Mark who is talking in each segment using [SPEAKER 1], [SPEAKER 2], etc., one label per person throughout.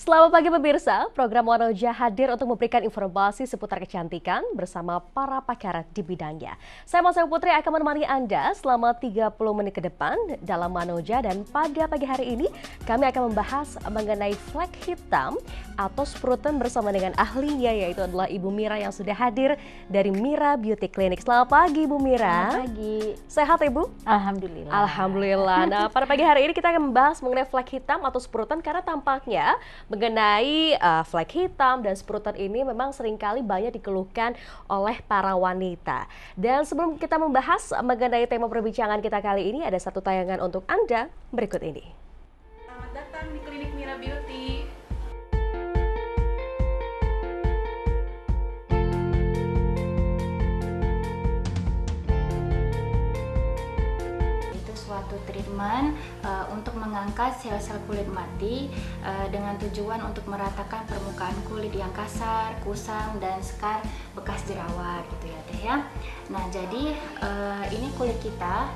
[SPEAKER 1] Selamat pagi pemirsa, program Wanoja hadir untuk memberikan informasi seputar kecantikan bersama para pakar di bidangnya. Saya Mas Putri akan menemani Anda selama 30 menit ke depan dalam Wanoja, dan pada pagi hari ini kami akan membahas mengenai flek hitam atau spruten bersama dengan ahlinya, yaitu adalah Ibu Mira yang sudah hadir dari Mira Beauty Clinic. Selamat pagi Ibu Mira.
[SPEAKER 2] Selamat pagi.
[SPEAKER 1] Sehat Ibu?
[SPEAKER 2] Alhamdulillah.
[SPEAKER 1] Alhamdulillah. Nah, pada pagi hari ini kita akan membahas mengenai flek hitam atau spruten karena tampaknya mengenai flek hitam dan spruten ini memang seringkali banyak dikeluhkan oleh para wanita. Dan sebelum kita membahas mengenai tema perbincangan kita kali ini, ada satu tayangan untuk Anda berikut ini.
[SPEAKER 3] Selamat datang di Klinik Mira Beauty.
[SPEAKER 2] Suatu treatment untuk mengangkat sel-sel kulit mati dengan tujuan untuk meratakan permukaan kulit yang kasar, kusam, dan skar bekas jerawat gitu ya Teh ya. Nah jadi ini kulit kita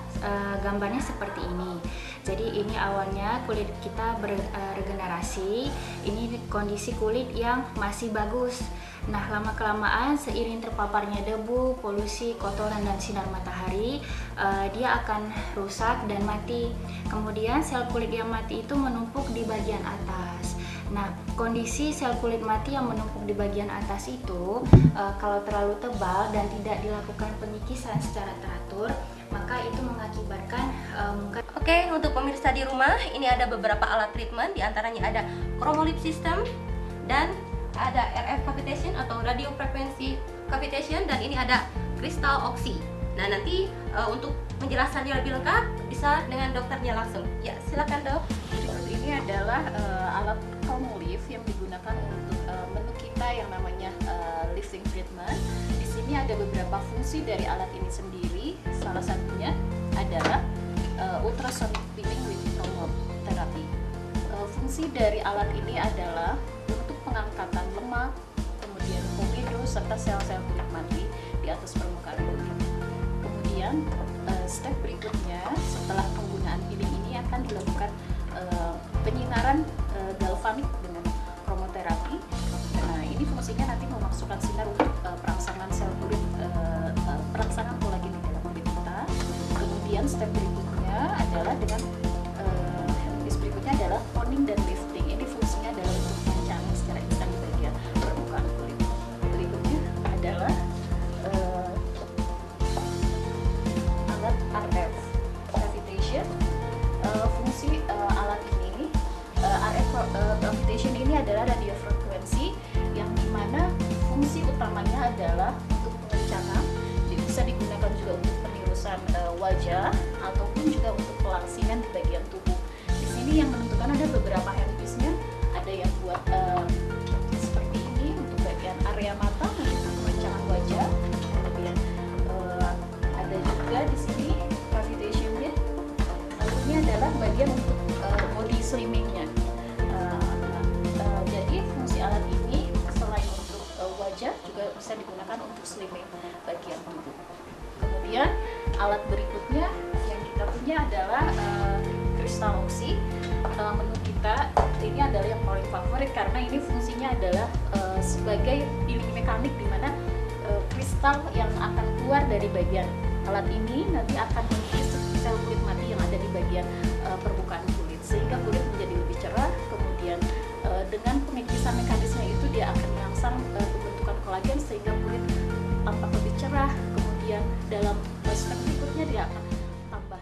[SPEAKER 2] gambarnya seperti ini. Jadi ini awalnya kulit kita beregenerasi, ini kondisi kulit yang masih bagus. Nah, lama-kelamaan seiring terpaparnya debu, polusi, kotoran, dan sinar matahari, dia akan rusak dan mati. Kemudian sel kulit yang mati itu menumpuk di bagian atas. Nah, kondisi sel kulit mati yang menumpuk di bagian atas itu, kalau terlalu tebal dan tidak dilakukan penyikisan secara teratur, maka itu mengakibatkan
[SPEAKER 4] Oke, untuk pemirsa di rumah, ini ada beberapa alat treatment, diantaranya ada chromolip system dan ada RF cavitation atau radio frequency cavitation, dan ini ada kristal oksi. Nah, nanti untuk menjelaskannya lebih lengkap bisa dengan dokternya langsung. Ya, silakan Dok.
[SPEAKER 3] Ini adalah alat chromolip yang digunakan untuk menu kita yang namanya lifting treatment. Di sini ada beberapa fungsi dari alat ini sendiri. Salah satunya adalah ultrasonic peeling with chromotherapy. Fungsi dari alat ini adalah untuk pengangkatan lemak, kemudian komedo serta sel-sel kulit mati di atas permukaan kulit. Kemudian step berikutnya setelah penggunaan peeling ini akan dilakukan penyinaran galvanik dengan chromotherapy. Nah, ini fungsinya nanti memasukkan sinar untuk perangsangan sel kulit, perangsangan kolagen di dalam kulit kita. Kemudian step berikutnya adalah dengan adalah toning dan lifting. Ini fungsinya adalah untuk merangsang secara instan di bagian permukaan kulit. Berikutnya adalah alat RF cavitation. Fungsi alat ini RF cavitation ini adalah radio frekuensi yang dimana fungsi utamanya adalah untuk pengencangan. Bisa digunakan juga untuk penirusan wajah ataupun juga untuk pelangsingan di bagian tubuh. Ini yang menentukan ada beberapa handpiece-nya, ada yang buat seperti ini untuk bagian area mata, untuk perancangan wajah. Kemudian ada juga di sini cavitation-nya. Lalu ini adalah bagian untuk body slimming-nya. Jadi fungsi alat ini selain untuk wajah juga bisa digunakan untuk slimming bagian tubuh. Kemudian alat berikutnya yang kita punya adalah kristal oksi. Menu kita ini adalah yang paling favorit karena ini fungsinya adalah sebagai peeling mekanik, di mana kristal yang akan keluar dari bagian alat ini nanti akan mengikis sel kulit mati yang ada di bagian permukaan kulit sehingga kulit menjadi lebih cerah. Kemudian dengan pengikisan mekanisme itu dia akan merangsang pembentukan kolagen sehingga kulit tampak lebih cerah. Kemudian dalam step berikutnya dia akan tambah.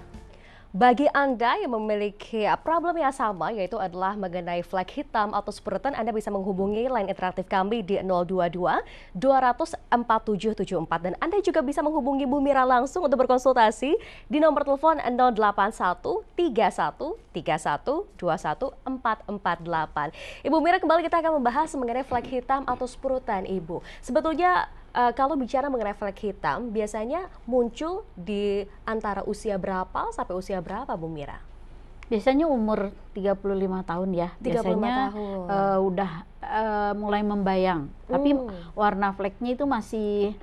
[SPEAKER 1] Bagi Anda yang memiliki problem yang sama, yaitu adalah mengenai flek hitam atau spruten, Anda bisa menghubungi line interaktif kami di 022 200 4774, dan Anda juga bisa menghubungi Bu Mira langsung untuk berkonsultasi di nomor telepon 081 31 31 21 448. Ibu Mira, kembali kita akan membahas mengenai flek hitam atau spruten, Ibu. Sebetulnya kalau bicara mengenai flek hitam, biasanya muncul di antara usia berapa sampai usia berapa, Bu Mira?
[SPEAKER 5] Biasanya umur 35 tahun ya.
[SPEAKER 1] 35
[SPEAKER 5] biasanya
[SPEAKER 1] tahun.
[SPEAKER 5] Udah mulai membayang, tapi warna fleknya itu masih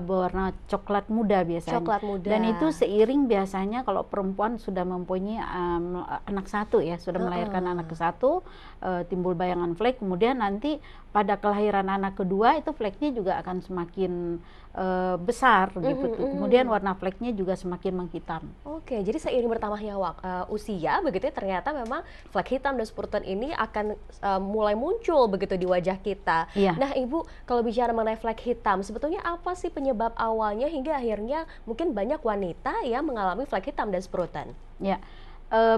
[SPEAKER 5] warna coklat muda biasanya.
[SPEAKER 1] Coklat muda.
[SPEAKER 5] Dan itu seiring biasanya kalau perempuan sudah mempunyai anak satu ya, sudah melahirkan anak ke satu, timbul bayangan flek. Kemudian nanti pada kelahiran anak kedua itu fleknya juga akan semakin besar gitu. Kemudian warna fleknya juga semakin menghitam.
[SPEAKER 1] Oke, jadi seiring bertambahnya usia begitu ya, ternyata memang flek hitam dan spruten ini akan mulai muncul begitu di wajah kita.
[SPEAKER 5] Iya.
[SPEAKER 1] Nah, Ibu, kalau bicara mengenai flek hitam, sebetulnya apa sih penyebab awalnya hingga akhirnya mungkin banyak wanita yang mengalami flek hitam dan spruten?
[SPEAKER 5] Ya.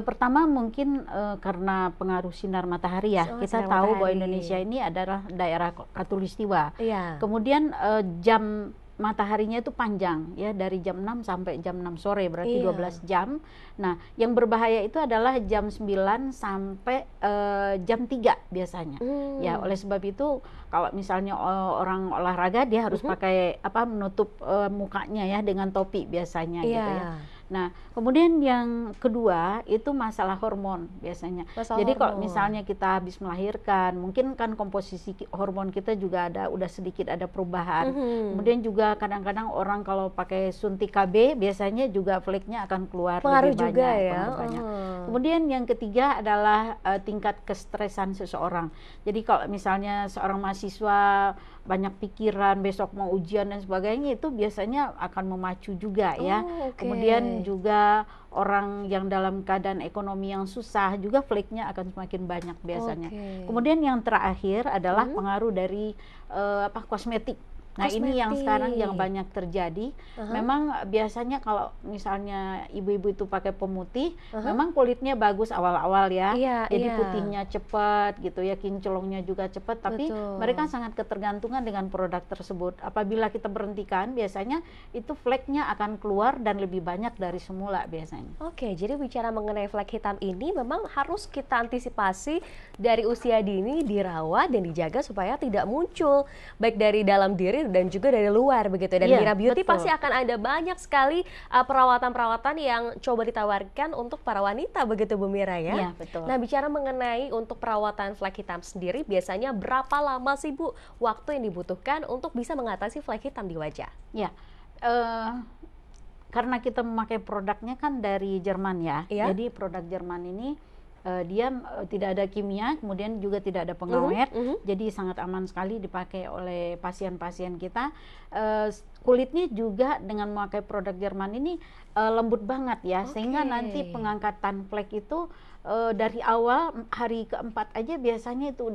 [SPEAKER 5] Pertama mungkin karena pengaruh sinar matahari ya. Kita
[SPEAKER 1] sinar
[SPEAKER 5] tahu bahwa
[SPEAKER 1] matahari.
[SPEAKER 5] Indonesia ini adalah daerah khatulistiwa.
[SPEAKER 1] Iya.
[SPEAKER 5] Kemudian jam mataharinya itu panjang ya, dari jam 6 sampai jam 6 sore, berarti 12 jam. Nah, yang berbahaya itu adalah jam 9 sampai jam 3 biasanya. Ya, oleh sebab itu kalau misalnya orang olahraga dia harus pakai menutup mukanya ya dengan topi biasanya gitu ya. Nah, kemudian yang kedua itu masalah hormon biasanya. Jadi kalau misalnya kita habis melahirkan, mungkin kan komposisi hormon kita juga udah sedikit ada perubahan. Kemudian juga kadang-kadang orang kalau pakai suntik KB biasanya juga fleknya akan keluar
[SPEAKER 1] Pengaruh
[SPEAKER 5] lebih
[SPEAKER 1] juga
[SPEAKER 5] banyak.
[SPEAKER 1] ya.
[SPEAKER 5] Banyak. Kemudian yang ketiga adalah tingkat kestresan seseorang. Jadi kalau misalnya seorang mahasiswa banyak pikiran, besok mau ujian dan sebagainya, itu biasanya akan memacu juga ya. Kemudian juga orang yang dalam keadaan ekonomi yang susah juga fleknya akan semakin banyak biasanya. Kemudian yang terakhir adalah pengaruh dari kosmetik. Nah, ini yang sekarang yang banyak terjadi. Memang biasanya kalau misalnya ibu-ibu itu pakai pemutih, memang kulitnya bagus awal-awal ya. Jadi putihnya cepat gitu ya, kinclongnya juga cepat, tapi mereka sangat ketergantungan dengan produk tersebut. Apabila kita berhentikan, biasanya itu fleknya akan keluar dan lebih banyak dari semula biasanya.
[SPEAKER 1] Oke, jadi bicara mengenai flek hitam ini memang harus kita antisipasi dari usia dini, dirawat dan dijaga supaya tidak muncul baik dari dalam diri dan juga dari luar begitu. Dan Mira Beauty pasti akan ada banyak sekali perawatan-perawatan yang coba ditawarkan untuk para wanita begitu Bu Mira ya.
[SPEAKER 5] Iya, betul.
[SPEAKER 1] Nah, bicara mengenai untuk perawatan flek hitam sendiri, biasanya berapa lama sih Bu waktu yang dibutuhkan untuk bisa mengatasi flek hitam di wajah?
[SPEAKER 5] Ya, karena kita memakai produknya kan dari Jerman ya. Jadi produk Jerman ini dia tidak ada kimia, kemudian juga tidak ada pengawet, jadi sangat aman sekali dipakai oleh pasien-pasien kita. Kulitnya juga dengan memakai produk Jerman ini lembut banget ya, sehingga nanti pengangkatan flek itu dari awal hari keempat aja biasanya itu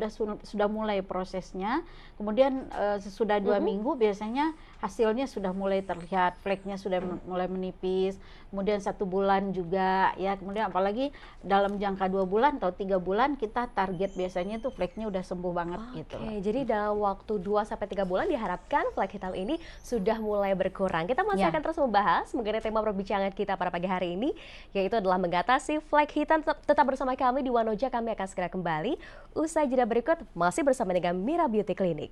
[SPEAKER 5] sudah mulai prosesnya. Kemudian sesudah 2 minggu biasanya hasilnya sudah mulai terlihat, fleknya sudah mulai menipis. Kemudian 1 bulan juga ya, kemudian apalagi dalam jangka 2 bulan atau 3 bulan kita target biasanya tuh fleknya udah sembuh banget gitu.
[SPEAKER 1] Jadi dalam waktu 2-3 bulan diharapkan flek hitam ini sudah mulai berkurang. Kita masih akan terus membahas mengenai tema perbincangan kita pada pagi hari ini, yaitu adalah mengatasi flek hitam. Tetap bersama kami di Wanoja, kami akan segera kembali usai jeda berikut masih bersama dengan Mira Beauty Clinic.